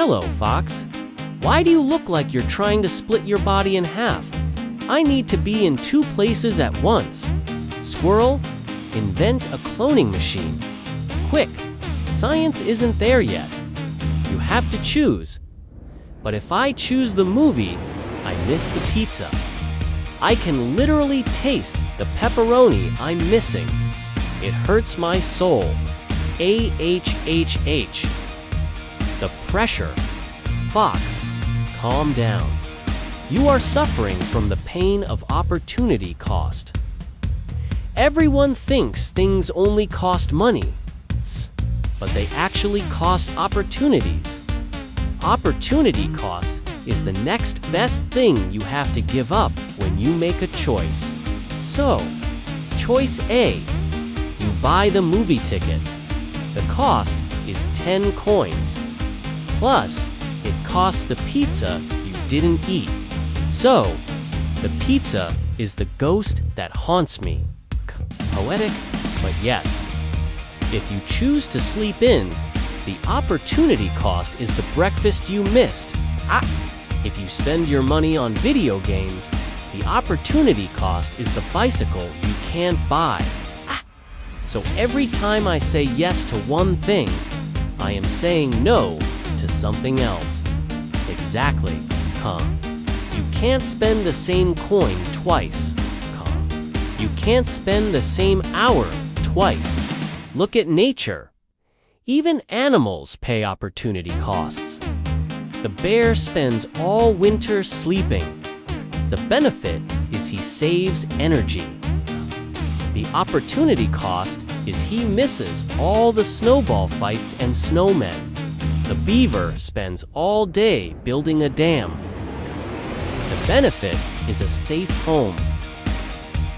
Hello, Fox. Why do you look like you're trying to split your body in half? I need to be in two places at once. Squirrel, invent a cloning machine. Quick, science isn't there yet. You have to choose. But if I choose the movie, I miss the pizza. I can literally taste the pepperoni I'm missing. It hurts my soul. AHHH. The pressure. Fox, calm down. You are suffering from the pain of opportunity cost. Everyone thinks things only cost money, but they actually cost opportunities. Opportunity cost is the next best thing you have to give up when you make a choice. So, choice A, you buy the movie ticket. The cost is 10 coins. Plus, it costs the pizza you didn't eat. So, the pizza is the ghost that haunts me. Poetic, but yes. If you choose to sleep in, the opportunity cost is the breakfast you missed. If you spend your money on video games, the opportunity cost is the bicycle you can't buy. So every time I say yes to one thing, I am saying no to something else. Exactly, You can't spend the same coin twice, You can't spend the same hour twice. Look at nature. Even animals pay opportunity costs. The bear spends all winter sleeping. The benefit is he saves energy. The opportunity cost is he misses all the snowball fights and snowmen. The beaver spends all day building a dam. The benefit is a safe home.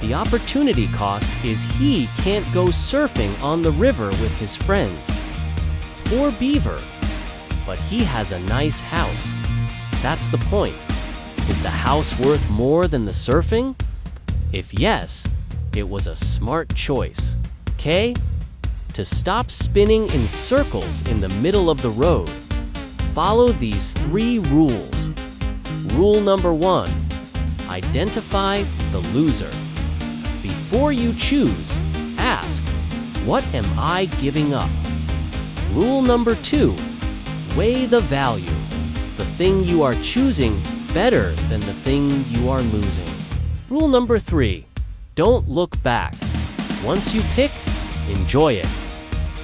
The opportunity cost is he can't go surfing on the river with his friends. Poor beaver, but he has a nice house. That's the point. Is the house worth more than the surfing? If yes, it was a smart choice. K, to stop spinning in circles in the middle of the road, follow these 3 rules. Rule number 1, identify the loser. Before you choose, ask, what am I giving up? Rule number 2, weigh the value. Is the thing you are choosing better than the thing you are losing? Rule number 3, don't look back. Once you pick, enjoy it.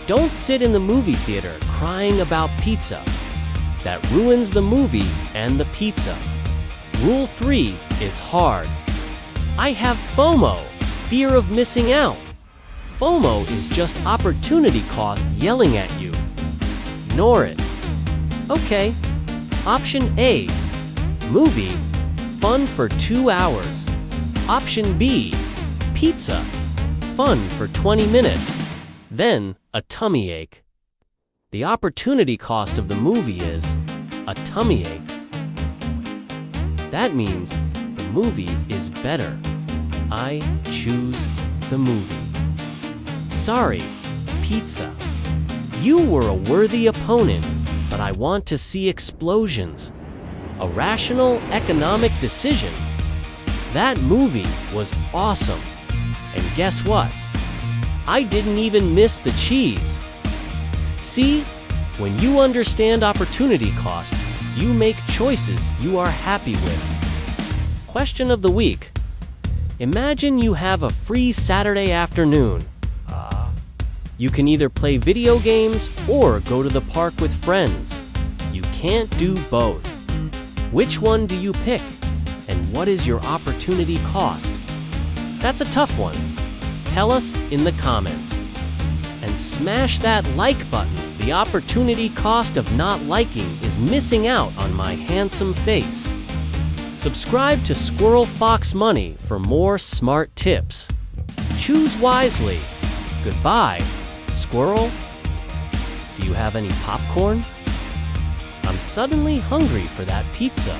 Don't sit in the movie theater crying about pizza. That ruins the movie and the pizza. Rule 3 is hard. I have FOMO, fear of missing out. FOMO is just opportunity cost yelling at you. Ignore it. Okay. Option A, movie, fun for 2 hours. Option B, pizza, fun for 20 minutes. Then a tummy ache. The opportunity cost of the movie is a tummy ache. That means the movie is better. I choose the movie. Sorry, pizza. You were a worthy opponent, but I want to see explosions. A rational economic decision. That movie was awesome. And guess what? I didn't even miss the cheese. See, when you understand opportunity cost, you make choices you are happy with. Question of the week. Imagine you have a free Saturday afternoon. You can either play video games or go to the park with friends. You can't do both. Which one do you pick? And what is your opportunity cost? That's a tough one. Tell us in the comments. And smash that like button. The opportunity cost of not liking is missing out on my handsome face. Subscribe to Squirrel Fox Money for more smart tips. Choose wisely. Goodbye, Squirrel. Do you have any popcorn? I'm suddenly hungry for that pizza.